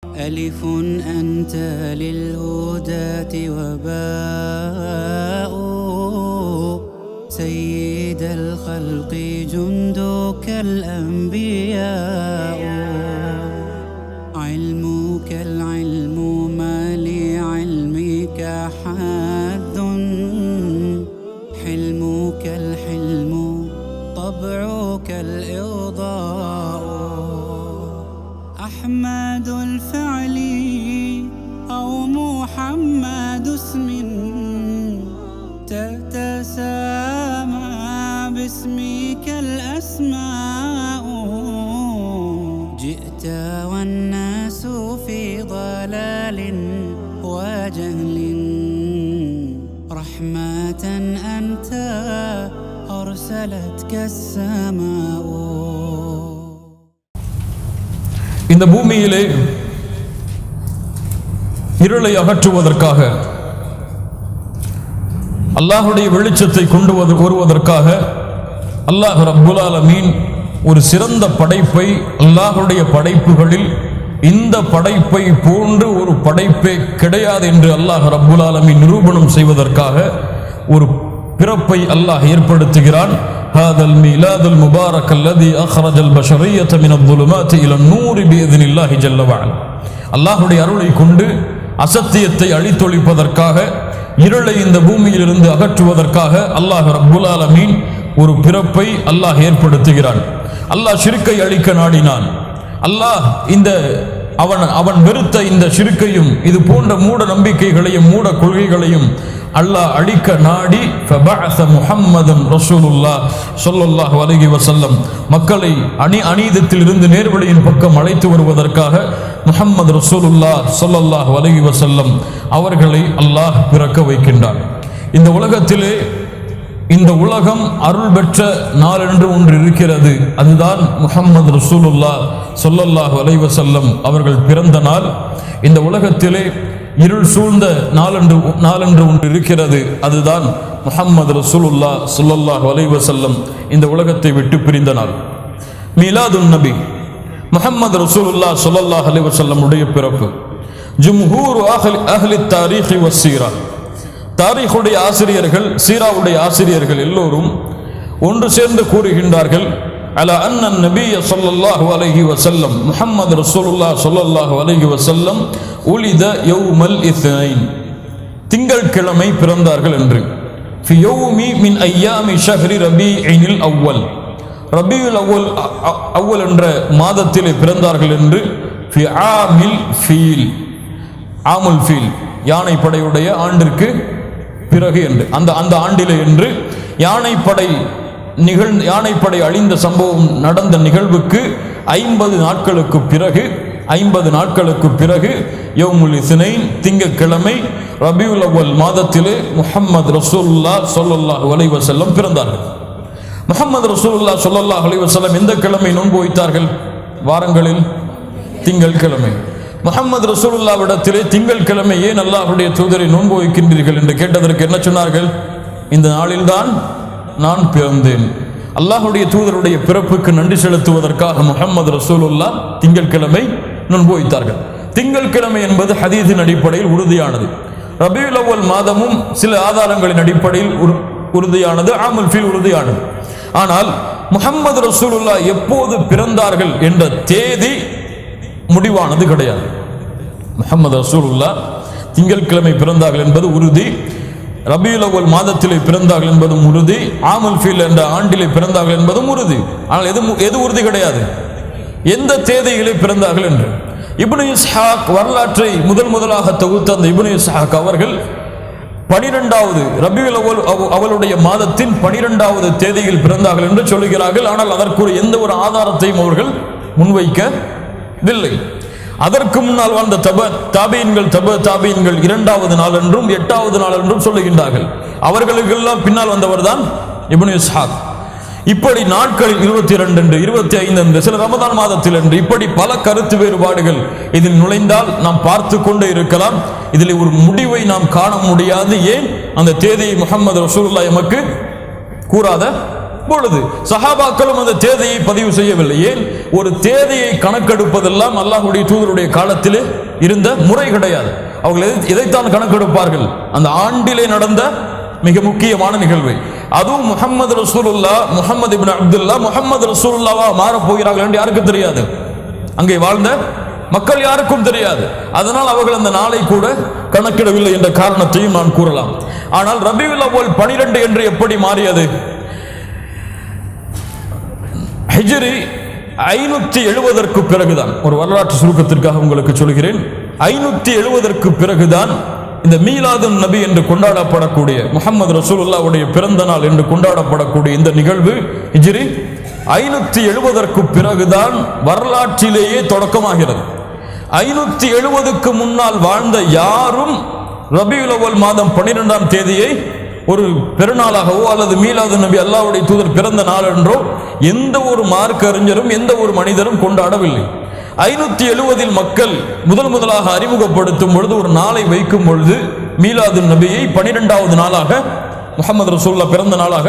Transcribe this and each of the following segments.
ألف أنت للهداة وباء سيد الخلق جندك الأنبياء علمك العلم ما لعلمك حد حلمك الحلم طبعك الإرضاء أحمد الفعل أو محمد اسم تتسامى باسمك الأسماء جئت والناس في ضلال وجهل رحمة أنت أرسلتك السماء. இந்த பூமியிலே இருளை அகற்றுவதற்காக அல்லாஹ்வுடைய வெளிச்சத்தை கொண்டு வருவதற்காக அல்லாஹ் ரப்புல் ஆலமீன் ஒரு சிறந்த படைப்பை அல்லாஹ்வுடைய படைப்புகளில் இந்த படைப்பை போன்று ஒரு படைப்பே கிடையாது என்று அல்லாஹ் ரப்புல் ஆலமீன் நிரூபணம் செய்வதற்காக ஒரு பிறப்பை அல்லாஹ் ஏற்படுத்துகிறான். هذا الميلاد المبارك الذي أخرج البشرية من الظلمات إلى النور بإذن الله جل وعلا. அல்லாஹ்வுடைய அருளை கொண்டு அசத்தியத்தை அழித்தொழிப்பதற்காக இருளை இந்த பூமியிலிருந்து அகற்றுவதற்காக அல்லாஹ் ரப்புல் ஆலமீன் ஒரு பிறப்பை அல்லாஹ் ஏற்படுத்துகிறான். அல்லாஹ் ஷிர்க்கை அழிக்க நாடினான். அல்லாஹ் அவன் வெறுத்த இந்த ஷிர்க்கையும் இது போன்ற மூட நம்பிக்கைகளையும் மூட கொள்கைகளையும் அல்லாஹ் அழிக்க நாடி ஃபபஅஸ முஹம்மதன் ரசூலுல்லாஹ் ஸல்லல்லாஹு அலைஹி வஸல்லம் மக்களை அநீதத்தில் இருந்து நேர்வழியின் பக்கம் அழைத்து வருவதற்காக முஹம்மது ரசூலுல்லாஹ் ஸல்லல்லாஹு அலைஹி வஸல்லம் அவர்களை அல்லாஹ் பிறக்க வைக்கின்றான். இந்த உலகத்திலே இந்த உலகம் அருள் பெற்ற நாள் என்று ஒன்று இருக்கிறது. அதுதான் முஹம்மது ரசூலுல்லாஹ் ஸல்லல்லாஹு அலைஹி வஸல்லம் அவர்கள் பிறந்த நாள். இந்த உலகத்திலே இருள் சூழ்ந்த நாளென்று ஒன்று இருக்கிறது. அதுதான் முஹம்மது ரசூலுல்லாஹ் ஸல்லல்லாஹு அலைஹி வஸல்லம் இந்த உலகத்தை விட்டு பிரிந்த நாள். மீலாதுன் நபி முஹம்மது ரசூலுல்லாஹ் ஸல்லல்லாஹு அலைஹி வஸல்லம் உடைய பிறப்பு. ஜும்ஹூர் அஹ்லி தாரீഖ் வஸ்ஸீரா, தாரீഖுடைய ஆசிரியர்கள் சீராவுடைய ஆசிரியர்கள் எல்லோரும் ஒன்று சேர்ந்து கூறுகின்றார்கள், அலா அன்ன நபிய ஸல்லல்லாஹு அலைஹி வஸல்லம் முஹம்மது ரசூலுல்லாஹ் ஸல்லல்லாஹு அலைஹி வஸல்லம் உலித யௌமல் இத்னைன், திங்கள்கிழமை பிறந்தார்கள் என்று. ஃபி யௌமி மின் அய்யாமி ஷஹ்ரி ரபீஇல் அவ்வல், ரபீஉல் அவ்வல் என்ற மாதத்திலே பிறந்தார்கள் என்று. ஃபி ஆமில் ஃபீல், ஆமுல் ஃபீல் யானை படையுடைய ஆண்டிற்கு பிறகு என்று அந்த ஆண்டிலே என்று யானைப்படை அழிந்த சம்பவம் நடந்த நிகழ்வுக்கு 50 நாட்களுக்கு பிறகு யௌமுல் இஸ்னைன் திங்கட்கிழமை ரபீஉல் அவ்வல் மாதத்திலே முஹம்மது ரசூலுல்லாஹ் ஸல்லல்லாஹு அலைஹி வஸல்லம் பிறந்தார்கள். முஹம்மது ரசூலுல்லாஹ் ஸல்லல்லாஹு அலைஹி வஸல்லம் எந்த கிழமை நோன்பு வைத்தார்கள்? வாரங்களில் திங்கட்கிழமை. முஹம்மது ரசூலுல்லாஹ்விடத்திலே திங்கட்கிழமை ஏன் அல்லாஹ்வுடைய தூதரை நோன்பு வைக்கின்றீர்கள் என்று கேட்டதற்கு என்ன சொன்னார்கள்? இந்த நாளில்தான் நான் பிறந்தேன். அல்லாஹ்வுடைய தூதருடைய பிறப்புக்கு நன்றி செலுத்துவதற்காக முஹம்மது ரசூலுல்லாஹ் திங்கட்கிழமை நோன்பு வைத்தார்கள். திங்கட்கிழமை என்பது ஹதீஸின் அடிப்படையில் உறுதியானது. ரபீஉல் அவ்வல் மாதமும் சில ஆதாரங்களின் அடிப்படையில் உறுதியானது, ஆமுல் ஃபீல் உறுதியானது. ஆனால் முஹம்மது ரசூலுல்லாஹ் எப்போது பிறந்தார்கள் என்ற தேதி முடிவானது கிடையாது. முஹம்மது ரசூலுல்லாஹ் திங்கட்கிழமை பிறந்தார்கள் என்பது உறுதி, ரபீஉல் அவ்வல் மாதத்திலே பிறந்தார்கள் என்பதும் உறுதி, ஆமுல் ஃபீல் என்ற ஆண்டிலே பிறந்தார்கள் என்பதும் உறுதி. ஆனால் எது உறுதி கிடையாது, எந்த தேதியிலே பிறந்தார்கள் என்று. இப்னு இஸ்ஹாக் வரலாற்றை முதலாக தொகுத்த அந்த இப்னு இஸ்ஹாக் அவர்கள் 12வது ரபீஉல் அவளுடைய மாதத்தின் 12வது தேதியில் பிறந்தார்கள் என்று சொல்லுகிறார்கள். ஆனால் அதற்குரிய எந்த ஒரு ஆதாரத்தையும் அவர்கள் முன்வைக்கவில்லை. அதற்கு முன்னால் வாழ்ந்த தாபீன்கள் 2வது நாள் என்றும் 8வது நாள் என்றும் சொல்லுகின்றார்கள். அவர்களுக்கெல்லாம் பின்னால் வந்தவர் தான் இப்னு இஸ்ஹாக். இப்படி நாட்களில் 22 என்று 25 என்று சில ரமதான் மாதத்தில் என்று இப்படி பல கருத்து வேறுபாடுகள் இதில் நுழைந்தால் நாம் பார்த்து கொண்டே இருக்கலாம். இதில் ஒரு முடிவை நாம் காண முடியாது. ஏன் அந்த தேதியை முஹம்மது ரசூலுல்லாஹ் எமக்கு கூறாத பொழுது சஹாபாக்களும் அந்த தேதியை பதிவு செய்யவில்லை. ஏன்? ஒரு தேதியை கணக்கெடுப்பதெல்லாம் அல்லாஹ்வுடைய தூதருடைய காலத்திலே இருந்த முறை கிடையாது. அவர்கள் இதைத்தான் கணக்கெடுப்பார்கள், அந்த ஆண்டிலே நடந்த மிக முக்கியமான நிகழ்வை. அதுவும் முஹம்மது ரசூலுல்லாஹ், முஹம்மது இப்னு அப்துல்லாஹ் முஹம்மது ரசூலுல்லாஹ்வா மாறப் போகிறார்கள் என்று யாருக்கும் தெரியாது. அங்கே வாழ்ந்த மக்கள் யாருக்கும் தெரியாது. அதனால் அவர்கள் அந்த நாளை கூட கணக்கிடவில்லை என்ற காரணத்தையும் நான் கூறலாம். ஆனால் ரபியுல் அவ்வல் 12 என்று எப்படி மாறியது? ஹிஜ்ரி 570 பிறகுதான், ஒரு வரலாற்று சுருக்கத்திற்காக உங்களுக்கு சொல்கிறேன், 570 பிறகுதான் இந்த மீலாதுன் நபி என்று கொண்டாடப்படக்கூடிய முஹம்மது ரசூலுல்லாஹ்வுடைய பிறந்த நாள் என்று கொண்டாடப்படக்கூடிய இந்த நிகழ்வு ஹிஜ்ரி 570 பிறகுதான் வரலாற்றிலேயே தொடக்கமாகிறது. 570க்கு முன்னால் வாழ்ந்த யாரும் ரபியுல் அவ்வல் மாதம் 12ஆம் தேதியை ஒரு பெருநாளாகவோ அல்லது மீலாது நபி அல்லாஹ்வுடைய தூதர் பிறந்த நாள் என்றோ எந்த ஒரு மார்க்க அறிஞரும் எந்த ஒரு மனிதரும் கொண்டாடவில்லை. 570 மக்கள் முதலாக அறிமுகப்படுத்தும் பொழுது, ஒரு நாளை வைக்கும் பொழுது மீலாது நபியை 12வது நாளாக, முஹம்மது ரசூலுல்லாஹ் பிறந்த நாளாக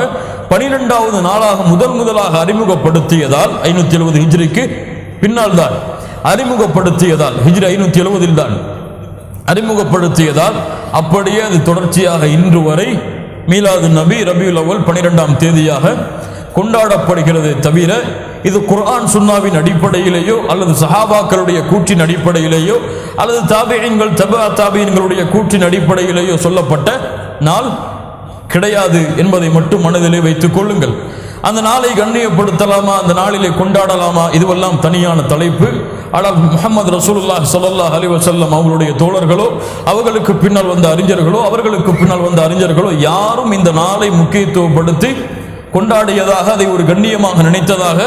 12வது நாளாக முதலாக அறிமுகப்படுத்தியதால் 570 ஹிஜ்ரிக்கு பின்னால் தான் அறிமுகப்படுத்தியதால், ஹிஜ்ரி 570 தான் அறிமுகப்படுத்தியதால் அப்படியே அது தொடர்ச்சியாக இன்று வரை மீலாது நபி ரபியுல் அவ்வல் 12ஆம் தேதியாக கொண்டாடப்படுகிறது. தவிர இது குர்ஆன் சுன்னாவின் அடிப்படையிலேயோ அல்லது சஹாபாக்களுடைய கூற்றின் அடிப்படையிலேயோ அல்லது தாபிஈன்கள் தபா தாபிஈன்களுடைய கூற்றின் அடிப்படையிலேயோ சொல்லப்பட்ட நாள் கிடையாது என்பதை மட்டும் மனதிலே வைத்துக் கொள்ளுங்கள். அந்த நாளை கண்ணியப்படுத்தலாமா, அந்த நாளிலே கொண்டாடலாமா, இதுவெல்லாம் தனியான தலைப்பு. ஆனால் முஹம்மது ரசூலுல்லாஹ் ஸல்லல்லாஹு அலைஹி வஸல்லம் அவர்களுடைய தோழர்களோ அவர்களுக்கு பின்னால் வந்த அறிஞர்களோ அவர்களுக்கு பின்னால் வந்த அறிஞர்களோ யாரும் இந்த நாளை முக்கியத்துவப்படுத்தி கொண்டாடியதாக, அதை ஒரு கண்ணியமாக நினைத்ததாக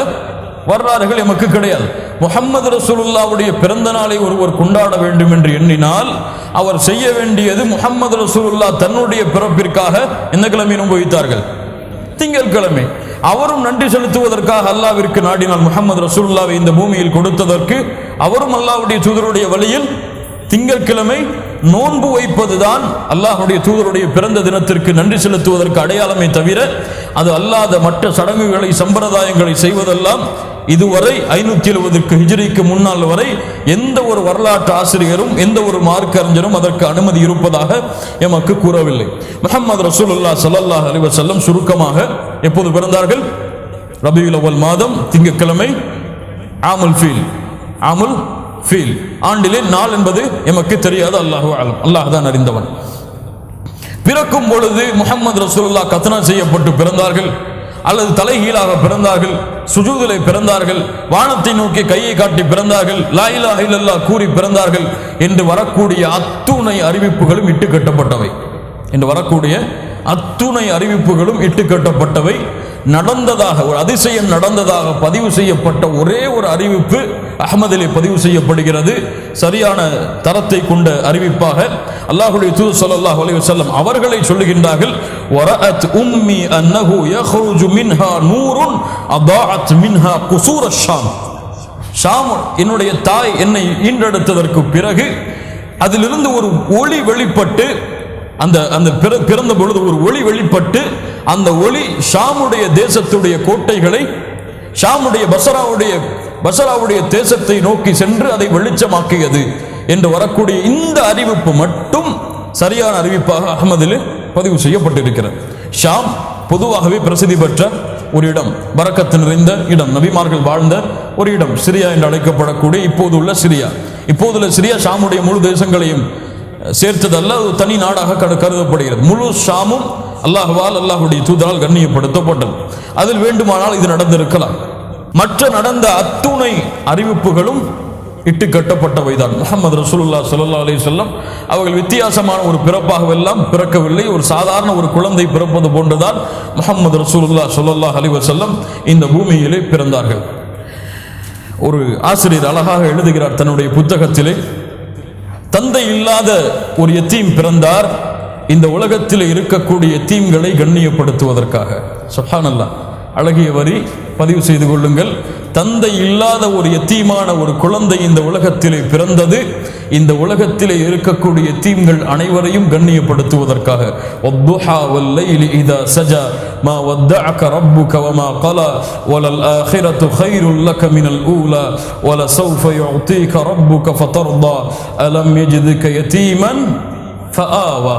வரலாறுகள் எமக்கு கிடையாது. முஹம்மது ரசூலுல்லாஹ்வுடைய பிறந்த நாளை ஒருவர் கொண்டாட வேண்டும் என்று எண்ணினால் அவர் செய்ய வேண்டியது, முஹம்மது ரசூலுல்லாஹ் தன்னுடைய பிறப்பிற்காக எந்த கிழமை நோன்பு திங்கட்கிழமை. அவரும் நன்றி செலுத்துவதற்காக அல்லாஹ்விற்கு நாடினால் முஹம்மது ரசூலுல்லாஹ்வை இந்த பூமியில் கொடுத்ததற்கு அவரும் அல்லாஹ்வுடைய தூதருடைய வழியில் திங்கட்கிழமை நோன்பு வைப்பதுதான் அல்லாஹ்வுடைய தூதருடைய பிறந்த தினத்திற்கு நன்றி செலுத்துவதற்கு அடையாளமே தவிர அது அல்லாத மற்ற சடங்குகளை சம்பிரதாயங்களை செய்வதெல்லாம் இதுவரை 570 ஹிஜ்ரிக்கு முன்னால் வரை எந்த ஒரு வரலாற்று ஆசிரியரும் எந்த ஒரு மார்க்க அறிஞரும் அதற்கு அனுமதி இருப்பதாக எமக்கு கூறவில்லை. முஹம்மது ரசூலுல்லாஹ் ஸல்லல்லாஹு அலைஹி வஸல்லம் சுருக்கமாக எப்போது பிறந்தார்கள்? ரபியுல் அவ்வல் மாதம் திங்கட்கிழமை, ஆமுல் ஃபீல் ஆண்டிலே நாள் என்பது எமக்கு தெரியாது. அல்லாஹு அலம், அல்லாஹ் தான் அறிந்தவன். பிறக்கும் பொழுது முஹம்மது ரசூலுல்லாஹ் கத்னா செய்யப்பட்டு பிறந்தார்கள் அல்லது தலைகீழாக பிறந்தார்கள், சுஜூதிலே பிறந்தார்கள், வானத்தை நோக்கி கையை காட்டி பிறந்தார்கள், லா இலாஹ இல்லல்லாஹ் கூறி பிறந்தார்கள் என்று வரக்கூடிய அத்துணை அறிவிப்புகளும் இட்டுக்கட்டப்பட்டவை இட்டுக்கட்டப்பட்டவை. நடந்ததாக, ஒரு அதிசயம் நடந்ததாக பதிவு செய்யப்பட்ட ஒரே ஒரு அறிவிப்பு அஹ்மதிலே பதிவு செய்யப்படுகிறது. சரியான தரத்தை கொண்ட அறிவிப்பாக அல்லாஹ்வுடைய தூதர் ஸல்லல்லாஹு அலைஹி வஸல்லம் அவர்களை சொல்லுகின்றார்கள், வரஅத் உம்மி அன்னஹு யഖ்ருஜு மின்ஹா நூருன் அதாஅத் மின்ஹா குசூர் அஷ்-ஷாம். ஷாம், என்னுடைய தாய் என்னை ஈன்றெடுத்ததற்கு பிறகு அதிலிருந்து ஒரு ஒளி வெளிப்பட்டு, அந்த பிறந்த பொழுது ஒரு ஒளி வெளிப்பட்டு அந்த ஒளி ஷாமுடைய தேசத்துடைய கோட்டைகளை, ஷாமுடைய பசராவுடைய தேசத்தை நோக்கி சென்று அதை வெளிச்சமாக்கியது என்று வரக்கூடிய இந்த அறிவிப்பு மட்டும் சரியான அறிவிப்பாக அஹ்மதில் பதிவு செய்யப்பட்டிருக்கிறது. ஷாம் பொதுவாகவே பிரசித்தி பெற்ற ஒரு இடம், பரக்கத்து நிறைந்த இடம், நபிமார்கள் வாழ்ந்த ஒரு இடம், சிரியா என்று அழைக்கப்படக்கூடிய இப்போதுள்ள சிரியா ஷாமுடைய முழு தேசங்களையும் சேர்த்ததல்ல, ஒரு தனி நாடாக கருதப்படுகிறது. முழு ஷாமும் அல்லாஹ்வால் அல்லாஹ்வுடைய தூதரால் கண்ணியப்படுத்தப்பட்டது. அதில் வேண்டுமானால் இது நடந்திருக்கலாம். மற்ற நடந்த அத்துணை அறிவிப்புகளும் இட்டு கட்டப்பட்டவைதான். முஹம்மது ரசூலுல்லாஹ் ஸல்லல்லாஹு அலைஹி வஸல்லம் அவர்கள் வித்தியாசமான ஒரு பிறப்பாகவெல்லாம் பிறக்கவில்லை. ஒரு சாதாரண ஒரு குழந்தை பிறப்பது போன்றதால் முஹம்மது ரசூலுல்லாஹ் ஸல்லல்லாஹு அலைஹி வஸல்லம் இந்த பூமியிலே பிறந்தார்கள். ஒரு ஆசிரியர் அழகாக எழுதுகிறார் தன்னுடைய புத்தகத்திலே, தந்தை இல்லாத ஒரு யத்தீம் பிறந்தார் இந்த உலகத்தில் இருக்கக்கூடிய யத்தீம்களை கண்ணியப்படுத்துவதற்காக. சுப்ஹானல்லாஹ், அழகிய வரி, பதிவு செய்து கொள்ளுங்கள். தந்தை இல்லாத ஒரு யத்தீமான ஒரு குழந்தை இந்த உலகத்திலே பிறந்தது இந்த உலகத்திலே இருக்கக்கூடிய யத்தீம்கள் அனைவரையும் கண்ணியப்படுத்துவதற்காக. வத்துஹா வல்லைலி இதா சஜா மா வத்தஅக ரப்புக வமா கலா வலல் ஆখিরাতু கைருல் லக மினல் ஊலா வலசௌஃப யுஅதீக ரப்புக ஃபதர்தா அலம் யஜிதுக யதீமன் ஃபஆவா.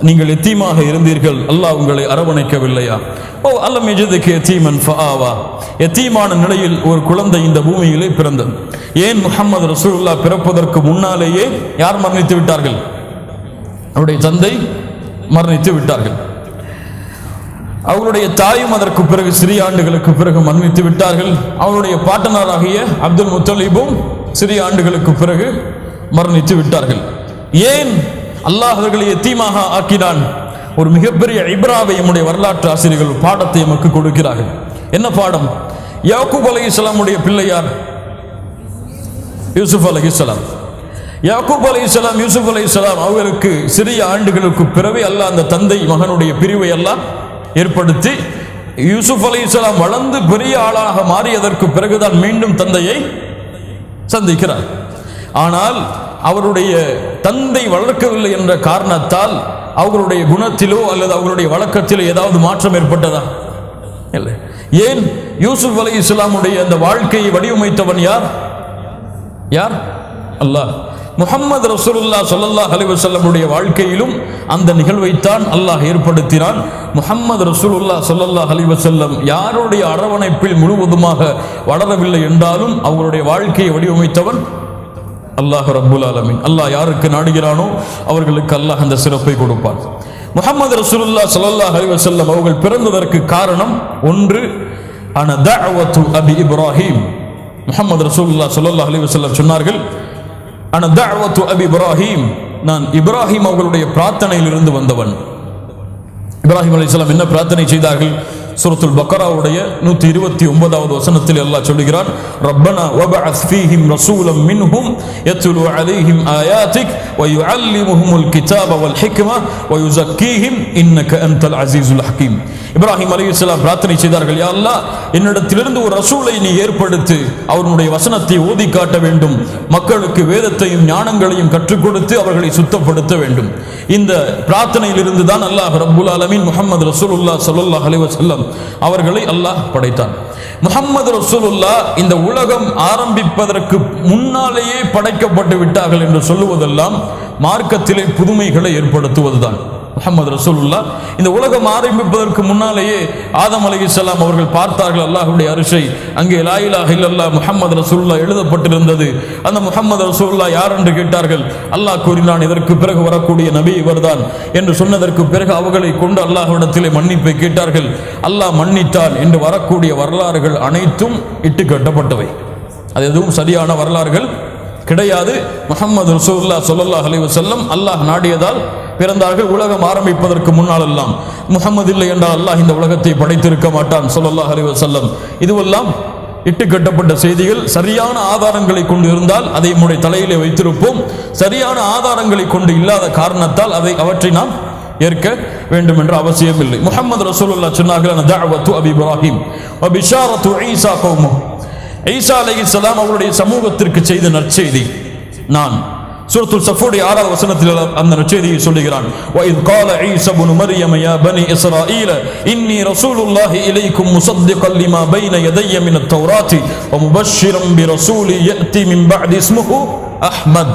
நீங்கள் யத்தீமாக இருந்தீர்கள், அல்லாஹ் உங்களை அரவணைக்கவில்லையா? ஓ அலம் யஜிதுக யதீமன் ஃபஆவா. யத்தீமான நிலையில் ஒரு குழந்தை இந்த பூமியிலே பிறந்தது. ஏன் முஹம்மது ரசூலுல்லாஹ் பிறப்பதற்கு முன்னாலேயே யார் மரணித்து விட்டார்கள்? அவருடைய தந்தை மரணித்து விட்டார்கள். அவருடைய தாயும் அதற்கு பிறகு சிறிய ஆண்டுகளுக்கு பிறகு மரணித்து விட்டார்கள். அவருடைய பாட்டனாராகிய அப்துல் முத்தலிபும் சிறிய ஆண்டுகளுக்கு பிறகு மரணித்து விட்டார்கள். ஏன் அல்லாஹ் அவர்களை யத்தீமாக ஆக்கினான்? ஒரு மிகப்பெரிய இப்ராவை நம்முடைய வரலாற்று ஆசிரியர்கள் பாடத்தை நமக்கு கொடுக்கிறார்கள். என்ன பாடம்? யாக்கூப் அலைஹிஸ்ஸலாமுடைய பிள்ளையார் யூசுப் அலைஹிஸ்ஸலாம். யாக்கூப் அலைஹிஸ்ஸலாம் யூசுப் அலைஹிஸ்ஸலாம் அவர்களுக்கு சிறிய ஆண்டுகளுக்கு பிறகு அல்லாஹ் அந்த தந்தை மகனுடைய பிரிவை எல்லாம் ஏற்படுத்தி யூசுப் அலைஹிஸ்ஸலாம் வளர்ந்து பெரிய ஆளாக மாறியதற்கு பிறகுதான் மீண்டும் தந்தையை சந்திக்கிறார். ஆனால் அவருடைய தந்தை வளர்க்கவில்லை என்ற காரணத்தால் அவர்களுடைய குணத்திலோ அல்லது அவர்களுடைய வழக்கத்திலோ ஏதாவது மாற்றம் ஏற்பட்டதா? இல்லை. ஏன்? யூசுப் அலைஹிஸ்ஸலாமுடைய அந்த வாழ்க்கையை வடிவமைத்தவன் யார்? யார்? அல்லாஹ். முஹம்மது ரசூலுல்லாஹ் ஸல்லல்லாஹு அலைஹி வஸல்லமுடைய வாழ்க்கையிலும் அந்த நிகழ்வைத்தான் அல்லாஹ் ஏற்படுத்தினான். முஹம்மது ரசூலுல்லாஹ் ஸல்லல்லாஹு அலைஹி வஸல்லம் யாருடைய அரவணைப்பில் முழுவதுமாக வளரவில்லை என்றாலும் அவருடைய வாழ்க்கையை வடிவமைத்தவன் அல்லாஹ் ரப்புல் ஆலமீன். அல்லாஹ் யாருக்கு நாடுகிறானோ அவர்களுக்கு அல்லாஹ் அந்த சிறப்பை கொடுப்பான். முஹம்மது ரசூலுல்லாஹ் ஸல்லல்லாஹு அலைஹி வஸல்லம் அவர்கள் பிறந்ததற்கு காரணம் ஒன்று, அன தஅவத்து அபி இப்ராஹிம். முஹம்மது ரசூலுல்லாஹ் ஸல்லல்லாஹு அலைஹி வஸல்லம் சொன்னார்கள், அன தஅவத்து அபி இப்ராஹிம், நான் இப்ராஹிம் அவர்களுடைய பிரார்த்தனையிலிருந்து வந்தவன். இப்ராஹிம் அலைஹிஸ்ஸலாம் என்ன பிரார்த்தனை செய்தார்கள்? சூரத்துல் பக்கராவுடைய 129வது வசனத்தில் அல்லாஹ் சொல்கிறான், ரப்பனா வபஅஸ் ஃபீஹிம் ரசூலம் மின்ஹும் யத்லு அலைஹிம் ஆயாத்திக் வ யுஅல்லிமுஹுமுல் கிதாப வல் ஹிக்ம வ யுஸக்கீஹிம் இன்னக அன்தல் அஸீஸுல் ஹகீம். இப்ராஹிம் அலைஹிஸ்ஸலாம் பிரார்த்தனை செய்தார்கள், யா அல்லாஹ், என்னிடத்திலிருந்து ஒரு ரசூலை நீ ஏற்படுத்து, அவருடைய வசனத்தை ஓதி காட்ட வேண்டும், மக்களுக்கு வேதத்தையும் ஞானங்களையும் கற்றுக் கொடுத்து அவர்களை சுத்தப்படுத்த வேண்டும். இந்த பிரார்த்தனையிலிருந்து தான் அல்லாஹ் ரப்புல் ஆலமீன் முஹம்மது ரசூலுல்லாஹ் ஸல்லல்லாஹு அலைஹி வஸல்லம் அவர்களை அல்லாஹ் படைத்தான். முஹம்மது ரசூலுல்லாஹ் இந்த உலகம் ஆரம்பிப்பதற்கு முன்னாலேயே படைக்கப்பட்டு விட்டார்கள் என்று சொல்லுவதெல்லாம் மார்க்கத்திலே புதுமைகளை ஏற்படுத்துவதுதான். முஹம்மது ரசூலுல்லாஹ் இந்த உலகம் ஆரம்பிப்பதற்கு முன்னாலேயே ஆதம் அலைஹிஸ்ஸலாம் அவர்கள் பார்த்தார்கள் அல்லாஹ்வுடைய அரிஷை. அங்கே லா இலாஹ இல்லல்லாஹ் முஹம்மது ரசூலுல்லாஹ் எழுதப்பட்டிருந்தது. அந்த முஹம்மது ரசூலுல்லாஹ் யார் என்று கேட்டார்கள். அல்லாஹ் கூறினான், இதற்கு பிறகு வரக்கூடிய நபி இவர்தான் என்று சொன்னதற்கு பிறகு அவர்களை கொண்டு அல்லாஹ்விடத்திலே மன்னிப்பை கேட்டார்கள். அல்லாஹ் மன்னித்தான் என்று வரக்கூடிய வரலாறுகள் அனைத்தும் இட்டு கட்டப்பட்டவை. அது எதுவும் சரியான வரலாறுகள் கிடையாது. முஹம்மது ரசூலுல்லாஹ் ஸல்லல்லாஹு அலைஹி வஸல்லம் அல்லாஹ் நாடியதால் பிறந்தார்கள். உலகம் ஆரம்பிப்பதற்கு முன்னால் எல்லாம் முஹம்மது இல்லை என்றால் அல்லாஹ் இந்த உலகத்தை படைத்திருக்க மாட்டான் ஸல்லல்லாஹு அலைஹி வஸல்லம். இதுவெல்லாம் இட்டு கட்டப்பட்ட செய்திகள். சரியான ஆதாரங்களை கொண்டு இருந்தால் அதை நம்முடைய தலையிலே வைத்திருப்போம். சரியான ஆதாரங்களை கொண்டு இல்லாத காரணத்தால் அவற்றை நாம் ஏற்க வேண்டும் என்ற அவசியம் இல்லை. முஹம்மது ரசூலுல்லாஹ் சொன்னார்கள், தஅவத்து அபி இப்ராஹிம் வ பிஷாரத்து ஈசா கௌமு. ஈசா அலைஹிஸ்ஸலாம் அவருடைய சமூகத்திற்கு செய்த நற்செய்தி. நான் சூரத்துல் ஸஃபுடைய 6வது வசனத்தில் அந்த நற்செய்தியை சொல்லுகிறான், وَإِذْ قَالَ عِيسَى ابْنُ مَرْيَمَ يَا بَنِي إِسْرَائِيلَ إِنِّي رَسُولُ اللَّهِ إِلَيْكُمْ مُصَدِّقًا لِمَا بَيْنَ يَدَيَّ مِنَ التَّوْرَاةِ وَمُبَشِّرًا بِرَسُولٍ يَأْتِي مِنْ بَعْدِي اسْمُهُ أَحْمَدُ.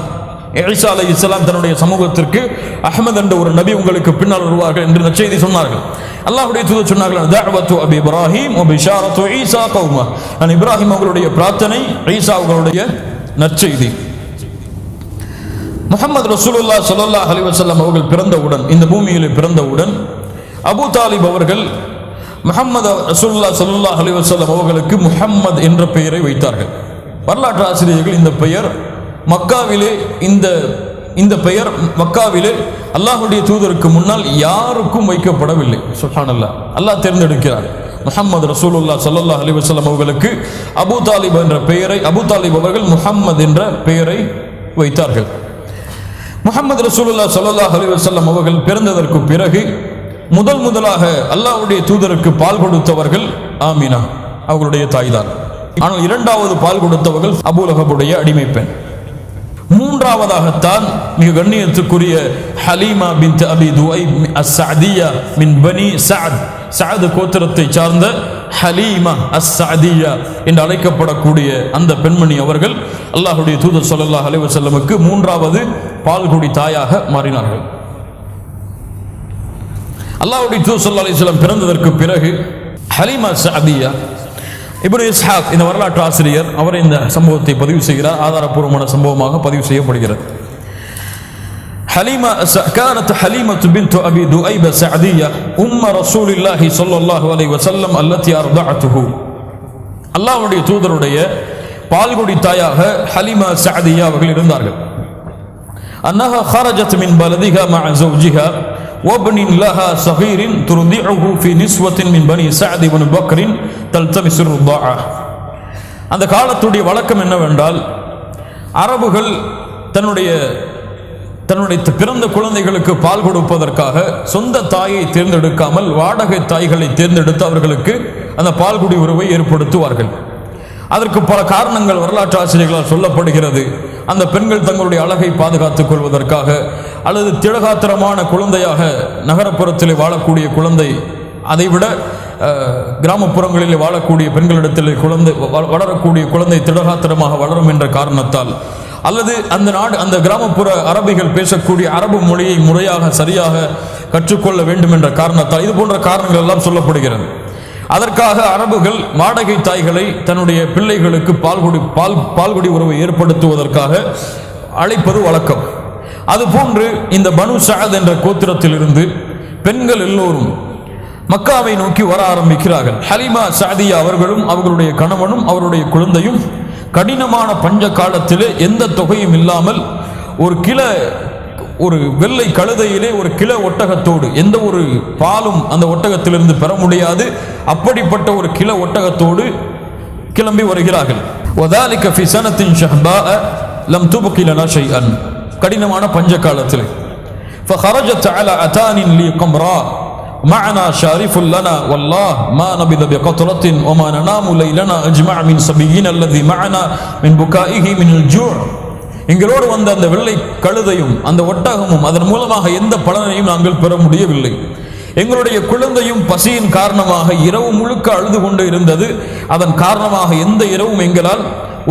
ஈசா அலைஹிஸ்ஸலாம் தன்னுடைய சமூகத்திற்கு அஹ்மத் என்ற ஒரு நபி உங்களுக்கு பின்னால் வருவார்கள் என்று நற்செய்தி சொன்னார்கள். அல்லாஹ்வுடைய தூதர் சொன்னார்கள், தஅவத்து அபி இப்ராஹிம் வ பிஷாரத்து ஈசா கௌம. நான் இப்ராஹிம் அவர்களுடைய பிரார்த்தனை, ஈசா அவர்களுடைய நற்செய்தி. முஹம்மது ரசூலுல்லாஹ் ஸல்லல்லாஹு அலைஹி வஸல்லம் அவர்கள் பிறந்தவுடன், இந்த பூமியிலே பிறந்தவுடன், அபூ தாலிப் அவர்கள் முஹம்மது ரசூலுல்லாஹ் ஸல்லல்லாஹு அலைஹி வஸல்லம் அவர்களுக்கு முஹம்மது என்ற பெயரை வைத்தார்கள். வரலாற்று ஆசிரியர்கள் இந்த பெயர் மக்காவிலே இந்த பெயர் மக்காவிலே அல்லாஹ்வுடைய தூதருக்கு முன்னால் யாருக்கும் வைக்கப்படவில்லை. சுப்ஹானல்லாஹ். அல்லாஹ் தேர்ந்தெடுக்கிறார். முஹம்மது ரசூலுல்லாஹ் ஸல்லல்லாஹு அலைஹி வஸல்லம் அவர்களுக்கு அபூ தாலிப் என்ற பெயரை, அபூ தாலிப் அவர்கள் முஹம்மது என்ற பெயரை வைத்தார்கள். முஹம்மது ரசூலுல்லாஹ் ஸல்லல்லாஹு அலைஹி வஸல்லம் அவர்கள் பிறந்ததற்கு பிறகு முதலாக அல்லாஹ்வுடைய தூதருக்கு பால் கொடுத்தவர்கள் ஆமினா அவர்களுடைய தாய்தான். ஆனால் இரண்டாவது பால் கொடுத்தவர்கள் அபூ லஹபுடைய அடிமை பெண். மூன்றாவதாகத்தான் மிக கண்ணியத்துக்குரிய ஹலீமா பின்த் அபி துவைப் அஸ்-சஅதியா மின் பனி சஅத், சஅத் கோத்திரத்தை சார்ந்த ஹலீமா அஸ்-சஅதியா என்று அழைக்கப்படக்கூடிய அந்த பெண்மணி அவர்கள் அல்லாஹ்வுடைய தூதர் ஸல்லல்லாஹு அலைஹி வஸல்லமுக்கு மூன்றாவது பால்குடி தாயாக மாறினார்கள். அல்லாஹ்வுடைய தூதர் ஸல்லல்லாஹு அலைஹி வஸல்லம் பிறந்ததற்கு பிறகு ஹலீமா அஸ்-சஅதியா இப்னு இஸ்ஹாக் இந்த வரலாற்று ஆசிரியர் அவர் இந்த சம்பவத்தை பதிவு செய்கிறார். ஆதாரப்பூர்வமான சம்பவமாக பதிவு செய்யப்படுகிறது. كانت حليمة بنت أبي دؤيب السعدية أم رسول الله صلى الله عليه وسلم التي أرضعته. அல்லாஹ்வுடைய தூதருடைய பால்குடி தாயாக ஹலீமா சஅதியா அவர்கள் இருந்தார்கள். أنها خرجت من بلدها مع زوجها وابن لها صغير ترضعه في نسوة من بني سعد بن بكر تلتمس الرضاعة. அந்த காலத்துடைய வழக்கம் என்னவென்றால், அரபுகள் தன்னுடைய பிறந்த குழந்தைகளுக்கு பால் கொடுப்பதற்காக சொந்த தாயை தேர்ந்தெடுக்காமல் வாடகை தாய்களை தேர்ந்தெடுத்து அவர்களுக்கு அந்த பால்குடி உறவை ஏற்படுத்துவார்கள். அதற்கு பல காரணங்கள் வரலாற்று ஆசிரியர்களால் சொல்லப்படுகிறது. அந்த பெண்கள் தங்களுடைய அழகை பாதுகாத்துக் கொள்வதற்காக, அல்லது திடகாத்திரமான குழந்தையாக நகரப்புறத்தில் வாழக்கூடிய குழந்தை அதைவிட கிராமப்புறங்களில் வாழக்கூடிய பெண்களிடத்தில் வளரக்கூடிய குழந்தை திடகாத்திரமாக வளரும் என்ற காரணத்தால், அல்லது அந்த கிராமப்புற அரபிகள் பேசக்கூடிய அரபு மொழியை முறையாக சரியாக கற்றுக்கொள்ள வேண்டும் என்ற காரணத்தால் இது போன்ற காரணங்கள் எல்லாம் சொல்லப்படுகிறது. அதற்காக அரபுகள் வாடகை தாய்களை தன்னுடைய பிள்ளைகளுக்கு பால்குடி உறவை ஏற்படுத்துவதற்காக அழைப்பது வழக்கம். அதுபோன்று இந்த பனு சஅத் என்ற கோத்திரத்திலிருந்து பெண்கள் எல்லோரும் மக்காவை நோக்கி வர ஆரம்பிக்கிறார்கள். ஹலீமா சஅதியா அவர்களும் அவர்களுடைய கணவனும் அவருடைய குழந்தையும் கடினமான பஞ்ச காலத்திலே எந்த தொகையும் இல்லாமல் ஒரு வெள்ளை கழுதையிலே ஒரு கில ஒட்டகத்தோடு, எந்த ஒரு பாலும் அந்த ஒட்டகத்திலிருந்து பெற முடியாது, அப்படிப்பட்ட ஒரு கில ஒட்டகத்தோடு கிளம்பி வருகிறார்கள். وذلك في سنة شهباء لم تبق لنا شيئا. கடினமான பஞ்ச காலத்திலே فخرجت على أتان لي قمراء معنا شارف لنا والله ما نبذ بقطرة وما ننام ليلنا أجمع من صبينا الذي معنا من بكائه من الجوع. எங்களோடு வந்த அந்த வெள்ளை கழுதையும் அந்த ஒட்டகமும் அதன் மூலமாக எந்த பலனையும் நாங்கள் பெற முடியவில்லை. எங்களுடைய குழந்தையும் பசியின் காரணமாக இரவு முழுக்க அழுது கொண்டு இருந்தது. அதன் காரணமாக எந்த இரவும் எங்களால்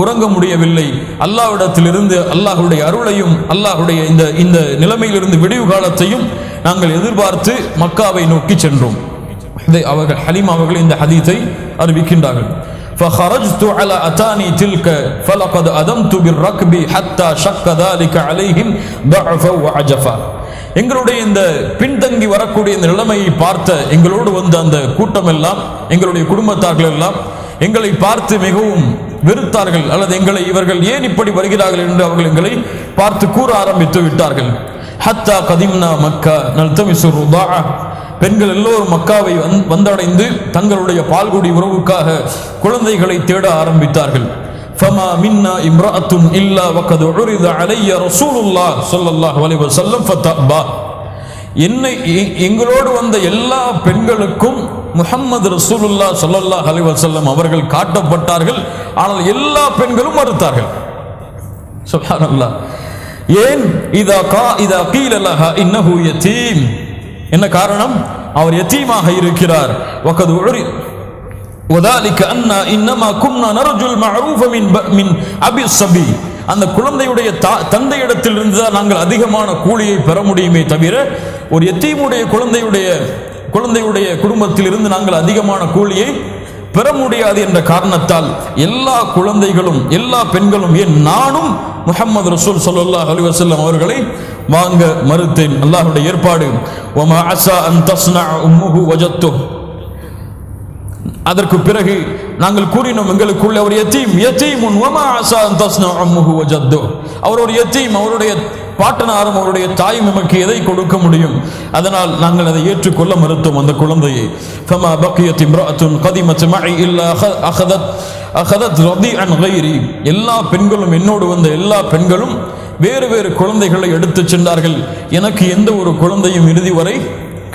உறங்க முடியவில்லை. அல்லாஹ்விடத்திலிருந்து அல்லாஹ்வுடைய அருளையும் அல்லாஹ்வுடைய இந்த நிலைமையிலிருந்து விடிவு காலத்தையும் நாங்கள் எதிர்பார்த்து மக்காவை நோக்கி சென்றோம். அவர்கள் ஹலீமா அவர்கள் இந்த ஹதீஸை அறிவிக்கின்றார்கள். فخرجت على أتاني تلك فلقد أدمت بالركب حتى شق ذلك عليهم ضعفا وعجفا. எங்களுடைய இந்த பின்தங்கி வரக்கூடிய இந்த நிலைமையை பார்த்த எங்களோடு வந்த அந்த கூட்டம் எல்லாம், எங்களுடைய குடும்பத்தார்கள் எல்லாம் எங்களை பார்த்து மிகவும் வெறுத்தார்கள். அல்லது இவர்கள் ஏன் இப்படி வருகிறார்கள் என்று அவர்கள் எங்களை பார்த்து கூற ஆரம்பித்து விட்டார்கள். ஹத்தா கதிம்னா மக்கா நல்தமிசு ருதாஅ. பெண்கள் எல்லோரும் மக்காவை வந்தடைந்து தங்களுடைய பால்குடி உறவுக்காக குழந்தைகளை தேட ஆரம்பித்தார்கள். ஃபமா மின்னா இம்ரஅத்துன் இல்லா வகத் உரித அலைய ரசூலுல்லாஹ் ஸல்லல்லாஹு அலைஹி வஸல்லம் ஃபதபா. எங்களோடு வந்த எல்லா பெண்களுக்கும் முஹம்மது ரசூலுல்லாஹ் ஸல்லல்லாஹு அலைஹி வஸல்லம் அவர்கள் காட்டப்பட்டார்கள். ஆனால் எல்லா பெண்களும் மறுத்தார்கள். சுப்ஹானல்லாஹ். ஏன்? இதா கீல லஹா இன்னஹு யதீம். என்ன காரணம்? அவர் யதீமாக இருக்கிறார். வகத் உரி وذلك أن إنما كنا نرجو المعروف من أبي الصبي. அந்த குழந்தையுடைய தந்தையிடத்திலிருந்து தான் நாங்கள் அதிகமான கூலியை பெற முடியுமே தவிர ஒரு யதீமுடைய குழந்தையுடைய குடும்பத்தில் இருந்து நாங்கள் அதிகமான கூலியை பெற முடியாது என்ற காரணத்தால் எல்லா குழந்தைகளும் எல்லா பெண்களும், ஏன் நானும் முஹம்மது ரசூல் ஸல்லல்லாஹு அலைஹி வஸல்லம் அவர்களை வாங்க மறுத்தேன். அல்லாஹ்வுடைய ஏற்பாடு. வமா அஸா அன் தஸ்னா உம்முஹு வஜத்து. அதற்கு பிறகு நாங்கள் கூறினோம், எங்களுக்குள்ள ஒரு யதீம் வமா அஸா அன் தஸ்னா உம்முஹு வஜத்து. அவர் ஒரு யதீம், அவருடைய பாட்டனாரும் அவருடைய தாயும் நமக்கு எதை கொடுக்க முடியும்? அதனால் நாங்கள் அதை ஏற்றுக்கொள்ள மறுத்தோம் அந்த குழந்தையை. ஃபமா பக்கியத் இம்ரஅத்துன் கதிமத் மஇ இல்லா அகதத் ரதீஅன் கைரி. எல்லா பெண்களும், என்னோடு வந்த எல்லா பெண்களும் வேறு வேறு குழந்தைகளை எடுத்து சென்றார்கள். எனக்கு எந்த ஒரு குழந்தையும் இறுதி வரை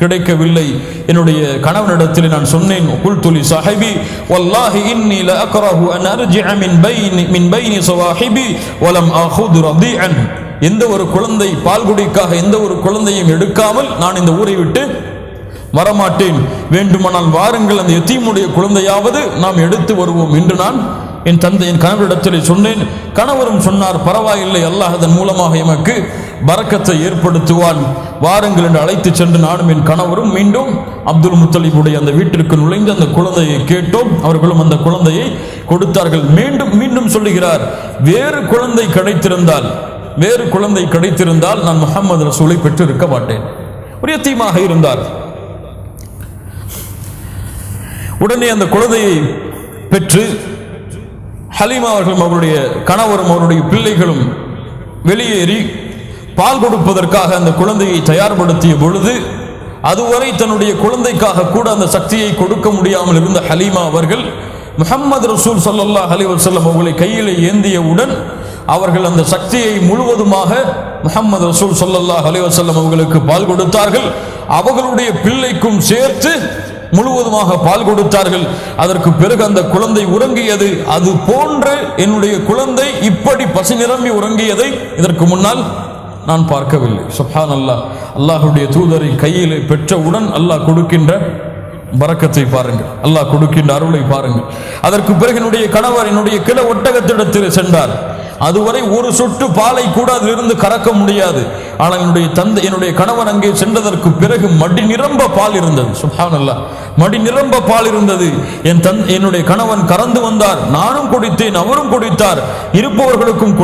கிடைக்கவில்லை. என்னுடைய கணவனிடத்தில் நான் சொன்னேன், குல்துலி சாஹிபி வல்லாஹி இன்னி லஅக்ரஹு அன் அர்ஜிஅ மின் பைனி ஸவாஹிபி வலம் ஆஹுது ரதீஅன். எந்த ஒரு குழந்தை பால்குடிக்காக எந்த ஒரு குழந்தையும் எடுக்காமல் நான் இந்த ஊரை விட்டு வரமாட்டேன். வேண்டுமானால் வாருங்கள், அந்த யதீமுடைய குழந்தையாவது நாம் எடுத்து வருவோம் என்று நான் என் கணவரிடத்தில் சொன்னேன். கணவரும் சொன்னார், பரவாயில்லை, அல்லாஹ் அதன் மூலமாக எமக்கு பரக்கத்தை ஏற்படுத்துவான், வாருங்கள் என்று அழைத்து சென்று நானும் என் கணவரும் மீண்டும் அப்துல் முத்தலிபுடைய அந்த வீட்டிற்கு நுழைந்து அந்த குழந்தையை கேட்டோம். அவர்களும் அந்த குழந்தையை கொடுத்தார்கள். மீண்டும் சொல்லுகிறார், வேறு குழந்தை கிடைத்திருந்தால் நான் முஹம்மது ரசூலை பெற்றிருக்க மாட்டேன். ஒரு யத்தீமாக இருந்தார். உடனே அந்த குழந்தையை பெற்று ஹலீமா அவர்களும் அவருடைய கணவரும் அவருடைய பிள்ளைகளும் வெளியேறி பால் கொடுப்பதற்காக அந்த குழந்தையை தயார்படுத்திய பொழுது, அதுவரை தன்னுடைய குழந்தைக்காக கூட அந்த சக்தியை கொடுக்க முடியாமல் இருந்த ஹலீமா அவர்கள் முஹம்மது ரசூல் ஸல்லல்லாஹு அலைஹி வஸல்லம் அவர்களை கையில் ஏந்தியவுடன் அவர்கள் அந்த சக்தியை முழுவதுமாக முஹம்மது ரசூல் ஸல்லல்லாஹு அலைஹி வஸல்லம் அவர்களுக்கு பால் கொடுத்தார்கள். அவர்களுடைய பிள்ளைக்கும் சேர்த்து முழுவதுமாக பால் கொடுத்தார்கள். அதற்கு பிறகு அந்த குழந்தை உறங்கியது. அது போன்று என்னுடைய குழந்தை இப்படி பசி நிரம்பி உறங்கியதை இதற்கு முன்னால் நான் பார்க்கவில்லை. சுப்ஹானல்லாஹ். அல்லாஹ்வுடைய தூதரை கையில் பெற்றவுடன் அல்லாஹ் கொடுக்கின்ற பரக்கத்தை பாருங்கள், அல்லாஹ் கொடுக்கின்ற அருளை பாருங்கள். அதற்கு பிறகு என்னுடைய கணவர் என்னுடைய கிள ஒட்டகத்திடத்தில் சென்றார். அதுவரை ஒரு சொட்டு பாலை கூட அதிலிருந்து கறக்க முடியாது. ஆனால் என்னுடைய கணவன் அங்கே சென்றதற்கு பிறகு மடி நிரம்ப பால் இருந்தது. சுப்ஹானல்லாஹ், மடி நிரம்ப பால் இருந்தது. என்னுடைய கணவன் கறந்து வந்தார், நானும் குடித்தேன், அவரும் குடித்தார். இருப்பவர்களுக்கும்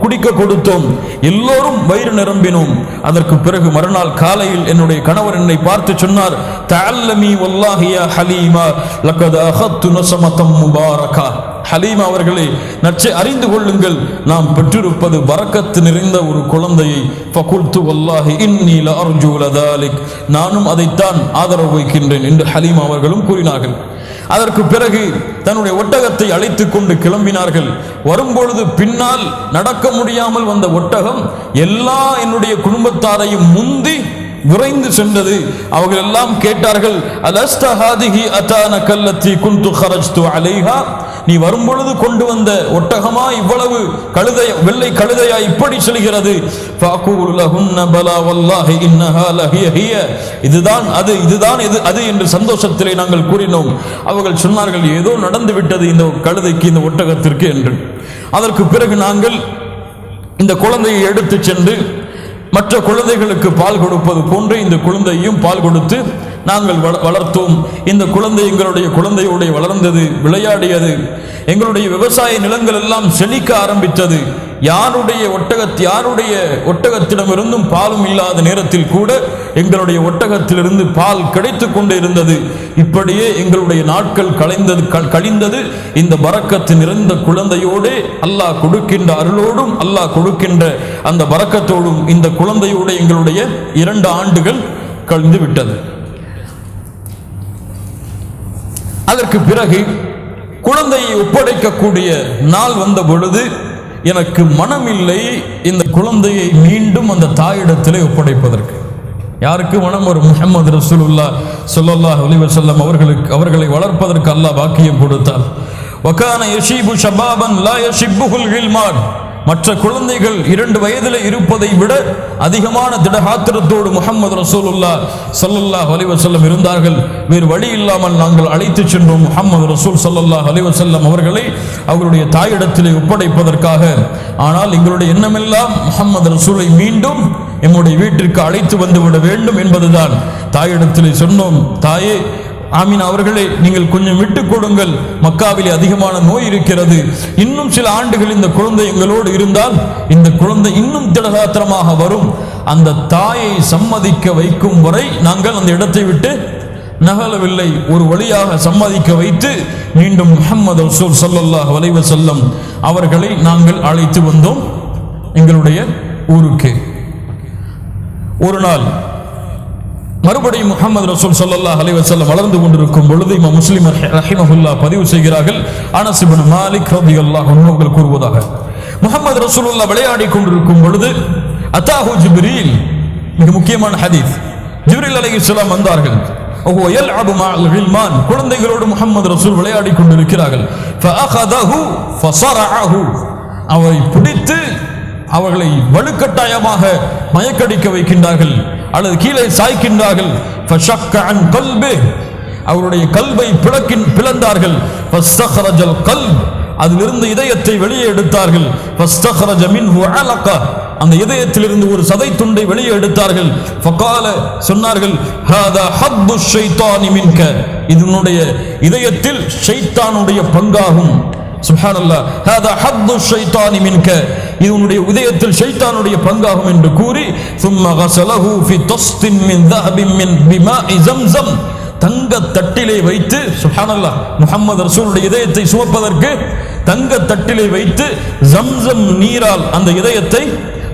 குடிக்க கொடுத்தோம். எல்லோரும் வயிறு நிரம்பினோம். அதற்கு பிறகு மறுநாள் காலையில் என்னுடைய கணவர் என்னை பார்த்து சொன்னார், தஅல்லமி வல்லாஹி யா ஹலீமா லகத் அஹத்து நஸமதம் முபாரகா. ஹலீமா அவர்களே, நற்செய்தி அறிந்து கொள்ளுங்கள், நாம் பெற்றிருப்பது பரக்கத்து நிறைந்த ஒரு குழந்தையை. ஃபகுல்து வல்லாஹி இன்னி லஅர்ஜு லதாலிக். நானும் அதைத்தான் ஆதரவு வைக்கின்றேன் என்று ஹலீமா அவர்களும் கூறினார்கள். அதற்கு பிறகு தன்னுடைய ஒட்டகத்தை அழைத்துக் கொண்டு கிளம்பினார்கள். வரும்பொழுது பின்னால் நடக்க முடியாமல் வந்த ஒட்டகம் என்னுடைய குடும்பத்தாரையும் முந்தி விரைந்து சென்றது. அவர்கள் எல்லாம் கேட்டார்கள், அலஸ்த ஹாதிஹி அதான கல்லத்தி குன்து ஹரஜ்து அலைஹா. நீ வரும்பொழுது கொண்டு வந்த ஒட்டகமா இவ்வளவு வெள்ளை கழுதையா இப்படி செல்கிறது? ஃபஅகூலு லஹுன்ன பலா வல்லாஹி இன்னஹா லஹிய. இதுதான் அது என்று சந்தோஷத்திலே நாங்கள் கூறினோம். அவர்கள் சொன்னார்கள், ஏதோ நடந்து விட்டது இந்த கழுதைக்கு, இந்த ஒட்டகத்திற்கு என்று. அதற்கு பிறகு நாங்கள் இந்த குழந்தையை எடுத்து சென்று மற்ற குழந்தைகளுக்கு பால் கொடுப்பது போன்று இந்த குழந்தையையும் பால் கொடுத்து நாங்கள் வளர்த்தோம். இந்த குழந்தை எங்களுடைய குழந்தையோடு வளர்ந்தது, விளையாடியது. எங்களுடைய விவசாய நிலங்கள் எல்லாம் செழிக்க ஆரம்பித்தது. யாருடைய ஒட்டகத்திடமிருந்தும் பாலும் இல்லாத நேரத்தில் கூட எங்களுடைய ஒட்டகத்திலிருந்து பால் கிடைத்து கொண்டு இருந்தது. இப்படியே எங்களுடைய நாட்கள் கழிந்தது. இந்த பரக்கத்து நிறைந்த குழந்தையோடு அல்லாஹ் கொடுக்கின்ற அருளோடும் அல்லாஹ் கொடுக்கின்ற அந்த பரக்கத்தோடும் இந்த குழந்தையோடு எங்களுடைய 2 ஆண்டுகள் கழிந்து விட்டது. அதற்கு பிறகு குழந்தையை ஒப்படைக்கக்கூடிய நாள் வந்த பொழுது எனக்கு மனமில்லை இந்த குழந்தையை மீண்டும் அந்த தாயிடத்திலே ஒப்படைப்பதற்கு. யாருக்கு மனம் வரும்? முஹம்மது ரசூலுல்லாஹ் ஸல்லல்லாஹு அலைஹி வஸல்லம் அவர்களை வளர்ப்பதற்கு அல்லாஹ் பாக்கியம் கொடுத்தார். வகான யஷீபு ஷபாபன் லா யஷிப்புல் கில்மான். மற்ற குழந்தைகள் 2 வயதில் இருப்பதை விட அதிகமான திடகாத்திரத்தோடு முஹம்மது ரசூலுல்லாஹ் ஸல்லல்லாஹு அலைஹி வஸல்லம் இருந்தார்கள். வேறு வழி இல்லாமல் நாங்கள் அழைத்து சென்றோம் முஹம்மது ரசூல் ஸல்லல்லாஹு அலைஹி வஸல்லம் அவர்களை அவர்களுடைய தாயிடத்திலே ஒப்படைப்பதற்காக. ஆனால் எங்களுடைய எண்ணமெல்லாம் முஹம்மது ரசூலை மீண்டும் எம்முடைய வீட்டிற்கு அழைத்து வந்து விட வேண்டும் என்பதுதான். தாயிடத்திலே சொன்னோம், தாயே ஆமீனா அவர்களே, நீங்கள் கொஞ்சம் விட்டுக் கொடுங்கள், மக்காவிலே அதிகமான நோய் இருக்கிறது. இன்னும் சில ஆண்டுகள் இந்த குழந்தை எங்களோடு இருந்தால் இந்த குழந்தை இன்னும் திடகாத்திரமாக வரும். அந்த தாயை சம்மதிக்க வைக்கும் வரை நாங்கள் அந்த இடத்தை விட்டு நகலவில்லை. ஒரு வழியாக சம்மதிக்க வைத்து மீண்டும் முஹம்மது ரசூல் ஸல்லல்லாஹு அலைஹி வஸல்லம் அவர்களை நாங்கள் அழைத்து வந்தோம் எங்களுடைய ஊருக்கு. ஒரு நாள் மறுபடியும் முஹம்மது ரசூல் ஸல்லல்லாஹு அலைஹி வஸல்லம் வளர்ந்து கொண்டிருக்கும் பொழுது இமாம் முஸ்லிம் ரஹிமஹுல்லாஹ் பதிவு செய்கிறார்கள். அனஸ் இப்னு மாலிக் ரலியல்லாஹு அன்ஹு அவர்கள் கூறுவதாக, முஹம்மது ரசூலுல்லாஹ் விளையாடி கொண்டிருக்கும் பொழுது அத்தாஹு ஜிப்ரீல், மிக முக்கியமான ஹதீஸ், ஜிப்ரீல் அலைஹிஸ்ஸலாம் வந்தார்கள். குழந்தைகளோடு முஹம்மது ரசூல் விளையாடி கொண்டிருக்கிறார்கள். அவரை பிடித்து அவர்களை வலுக்கட்டாயமாக மயக்கடிக்க வைக்கின்றார்கள் அல்லது கீழே சாய்க்கின்றார்கள். அவருடைய கல்வை பிளந்தார்கள். அதிலிருந்து இதயத்தை வெளியே எடுத்தார்கள். அந்த இதயத்திலிருந்து ஒரு சதை துண்டை வெளியே எடுத்தார்கள். சொன்னார்கள், இதனுடைய இதயத்தில் ஷைத்தானுடைய பங்காகும். சுப்ஹானல்லாஹ், ஹாதா ஹத்து ஷைத்தானி மின்க, இதனுடைய இதயத்தில் ஷைத்தானுடைய பங்காகும் என்று கூறி ثم غسله في طست من ذهب من بماء زمزم, தங்க தட்டிலே வைத்து, சுப்ஹானல்லாஹ், முஹம்மது ரசூலுடைய இதயத்தை சுமப்பதற்கு தங்க தட்டிலே வைத்து ஜம்சம் நீரால் அந்த இதயத்தை,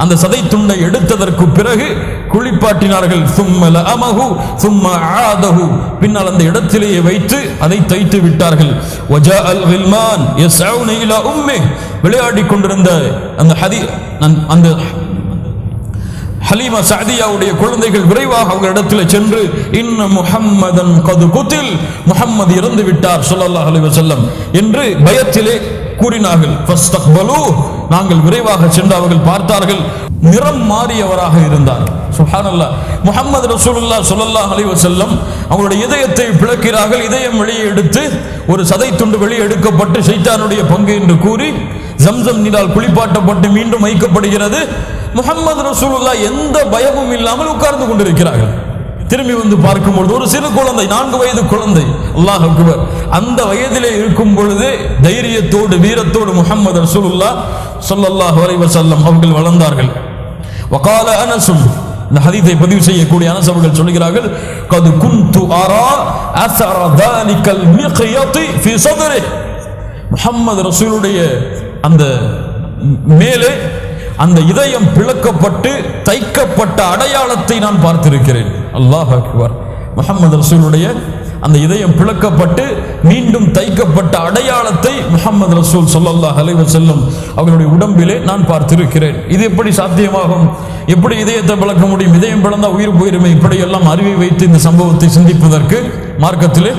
அந்த சதை துண்டை எடுத்ததற்கு பிறகு குளிப்பாட்டினார்கள். பின்னால் அந்த இடத்திலேயே வைத்து அதை தைத்து விட்டார்கள். விளையாடி கொண்டிருந்த அந்த ஹலீமா சஅதியாவுடைய குழந்தைகள் விரைவாக அவங்க இடத்துல சென்று, இன்ன முஹம்மதன் கது குத்தில், முஹம்மது இறந்து விட்டார் ஸல்லல்லாஹு அலைஹி வஸல்லம் என்று பயத்திலே கூறினார்கள். நாங்கள் விரைவாக சென்று அவர்கள் பார்த்தார்கள், நிறம் மாறியவராக இருந்தார். சுப்ஹானல்லாஹ், முஹம்மது ரசூலுல்லாஹ் ஸல்லல்லாஹு அலைஹி வஸல்லம் அவருடைய இதயத்தை பிளக்கிறார்கள். இதயம் வெளியே எடுத்து ஒரு சதை துண்டு வெளியே எடுக்கப்பட்டு ஷைத்தானுடைய பங்கு என்று கூறி ஜம்சம் நீரால் குளிப்பாட்டப்பட்டு மீண்டும் வைக்கப்படுகிறது. முஹம்மது ரசூலுல்லாஹ் எந்த பயமும் இல்லாமல் உட்கார்ந்து கொண்டிருக்கிறார்கள். திரும்பி வந்து பார்க்கும்பொழுது ஒரு சிறு குழந்தை, 4 வயது குழந்தை, அல்லாஹ் அக்பர், அந்த வயதிலே இருக்கும் பொழுது தைரியத்தோடு வீரத்தோடு முஹம்மது ரசூலுல்லாஹ் ஸல்லல்லாஹு அலைஹி வஸல்லம் அவர்கள் வளர்ந்தார்கள். வகால அனஸ், இந்த ஹதீஸை பதிவு செய்யக்கூடிய அனஸ் அவர்கள் சொல்கிறார்கள், கது குன்து அரா அஸர தாலிகல் மிக்யதி ஃபீ ஸத்ரி, முஹம்மது ரசூலுடைய அந்த மேலே அந்த இதயம் பிளக்கப்பட்டு தைக்கப்பட்ட அடையாளத்தை நான் பார்த்திருக்கிறேன். அல்லாஹ் அக்பர், முஹம்மது ரசூலுடைய அந்த இதயம் பிளக்கப்பட்டு மீண்டும் தைக்கப்பட்ட அடையாளத்தை முஹம்மது ரசூல் ஸல்லல்லாஹு அலைஹி வஸல்லம் அவர்களுடைய உடம்பிலே நான் பார்த்திருக்கிறேன். இது எப்படி சாத்தியமாகும்? எப்படி இதயத்தை பிளக்க முடியும்? இதயம் பிளந்தா உயிர் போயிருமே. இப்படி எல்லாம் அறிவை வைத்து இந்த சம்பவத்தை சிந்திப்பதற்கு மார்க்கத்திலே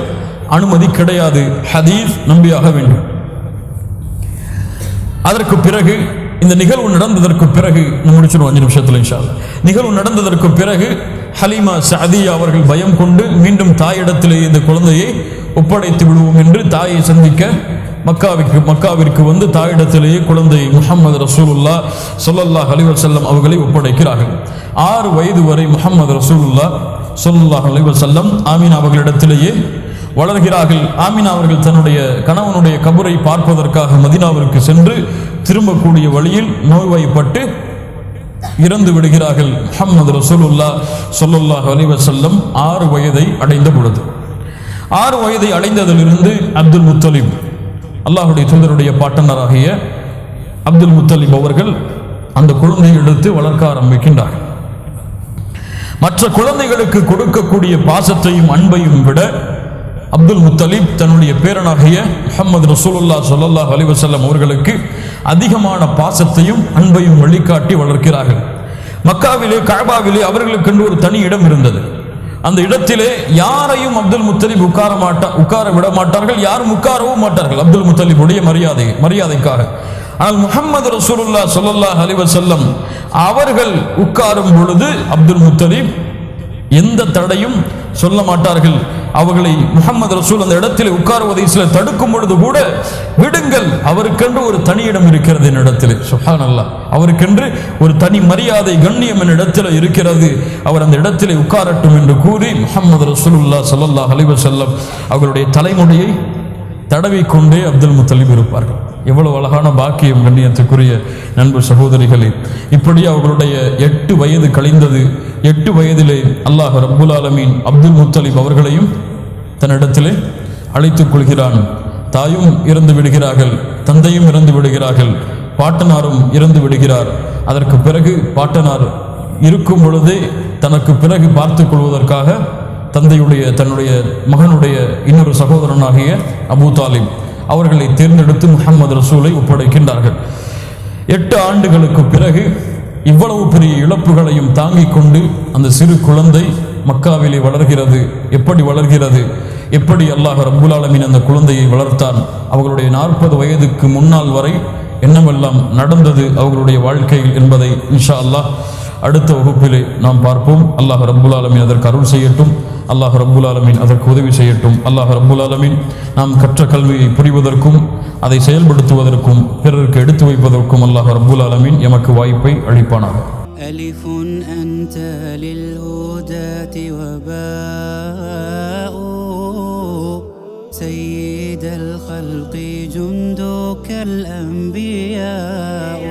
அனுமதி கிடையாது. ஹதீஸ் நம்பியாக வேண்டும். அதற்கு பிறகு இந்த நிகழ்வு நடந்ததற்கு பிறகு முடிச்சிடும் 5 நிமிஷத்துல இன்ஷா அல்லாஹ். நிகழ்வு நடந்ததற்கு பிறகு ஹலீமா சஅதியா அவர்கள் பயம் கொண்டு மீண்டும் தாயிடத்திலே இந்த குழந்தையை ஒப்படைத்து விடுவோம் என்று தாயை சந்திக்க மக்காவிற்கு வந்து தாயிடத்திலேயே குழந்தை முஹம்மது ரசூலுல்லாஹ் ஸல்லல்லாஹு அலைஹி வஸல்லம் அவர்களை ஒப்படைக்கிறார்கள். 6 வயது வரை முஹம்மது ரசூலுல்லாஹ் ஸல்லல்லாஹு அலைஹி வஸல்லம் ஆமீனா அவர்களிடத்திலேயே வளர்கிறார்கள். ஆமீனா அவர்கள் தன்னுடைய கணவனுடைய கபரை பார்ப்பதற்காக மதீனாவிற்கு சென்று திரும்பக்கூடிய வழியில் நோய்வாய்ப்பட்டு இறந்து விடுகிறார்கள். முஹம்மது ரசூலுல்லாஹ் ஸல்லல்லாஹு அலைஹி வஸல்லம் 6 வயதை அடைந்த பொழுது, 6 வயதை அடைந்ததிலிருந்து அப்துல் முத்தலிப், அல்லாஹுடைய தூதருடைய பாட்டனராகிய அப்துல் முத்தலிப் அவர்கள் அந்த குழந்தையை எடுத்து வளர்க்க ஆரம்பிக்கின்றார்கள். மற்ற குழந்தைகளுக்கு கொடுக்கக்கூடிய பாசத்தையும் அன்பையும் விட அப்துல் முத்தலிப் தன்னுடைய பேரனாகிய முஹம்மது ரசூலுல்லாஹ் ஸல்லல்லாஹு அலைஹி வஸல்லம் அவர்களுக்கு அதிகமான பாசத்தையும் அன்பையும் வழிகாட்டி வளர்க்கிறார்கள். மக்காவிலே கஅபாவிலே அவர்களுக்கென்று ஒரு தனி இடம் இருந்தது. அந்த இடத்திலே யாரையும் அப்துல் முத்தலிப் உட்கார விட மாட்டார்கள், யாரும் உட்காரவும் மாட்டார்கள் அப்துல் முத்தலிபுடைய மரியாதைக்காக. ஆனால் முஹம்மது ரசூலுல்லாஹ் ஸல்லல்லாஹு அலைஹி வஸல்லம் அவர்கள் உட்காரும் பொழுது அப்துல் முத்தலிப் எந்த தடையும் சொல்ல மாட்டார்கள். அவர்களை முஹம்மது ரசூல் அந்த இடத்திலே உட்காருவதை சில தடுக்கும் பொழுது கூட, விடுங்கள், அவருக்கென்று ஒரு தனி இடம் இருக்கிறது என்னிடத்திலே, சுப்ஹானல்லாஹ், அவருக்கென்று ஒரு தனி மரியாதை கண்ணியம் என்னிடத்தில் இருக்கிறது, அவர் அந்த இடத்திலே உட்காரட்டும் என்று கூறி முஹம்மது ரசூலுல்லாஹ் ஸல்லல்லாஹு அலைஹி வஸல்லம் அவர்களுடைய தலைமுடியை தடவிக்கொண்டே அப்துல் முத்தலிப் இருப்பார்கள். எவ்வளவு அழகான பாக்கியம் கண்ணியத்துக்குரிய நண்பு சகோதரிகளே. இப்படி அவர்களுடைய 8 வயது கழிந்தது. 8 வயதிலே அல்லாஹ் ரப்புல் ஆலமீன் அப்துல் முத்தலிப் அவர்களையும் தன்னிடத்திலே அழைத்துக் கொள்கிறான். தாயும் இறந்து விடுகிறார்கள், தந்தையும் இறந்து விடுகிறார்கள், பாட்டனாரும் இறந்து விடுகிறார். அதற்கு பிறகு பாட்டனார் இருக்கும் பொழுதே தனக்கு பிறகு பார்த்துக் கொள்வதற்காக தன்னுடைய மகனுடைய இன்னொரு சகோதரனாகிய அபூ தாலிப் அவர்களை தேர்ந்தெடுத்து முஹம்மது ரசூலை ஒப்படைக்கின்றார்கள். 8 ஆண்டுகளுக்கு பிறகு இவ்வளவு பெரிய இழப்புகளையும் தாங்கிக் கொண்டு அந்த சிறு குழந்தை மக்காவிலே வளர்கிறது. எப்படி வளர்கிறது, எப்படி அல்லாஹ் ரப்புல் ஆலமீன் அந்த குழந்தையை வளர்த்தான், அவர்களுடைய 40 வயதுக்கு முன்னால் வரை என்னவெல்லாம் நடந்தது அவர்களுடைய வாழ்க்கையில் என்பதை இன்ஷா அல்லாஹ் அடுத்த வகுப்பிலே நாம் பார்ப்போம். அல்லாஹ் ரப்புல் ஆலமீன் அதற்கு அருள் செய்யட்டும். அல்லாஹ் ரப்புல் ஆலமீன் அதற்கு உதவி செய்யட்டும். அல்லாஹ் ரப்புல் ஆலமீன் நாம் கற்ற கல்வியை புரிவதற்கும் அதை செயல்படுத்துவதற்கும் பிறருக்கு எடுத்து வைப்பதற்கும் அல்லாஹ் ரப்புல் ஆலமீன் எமக்கு வாய்ப்பை அளிப்பானாக. ألف أنت للهداة وباء سيد الخلق جندك الأنبياء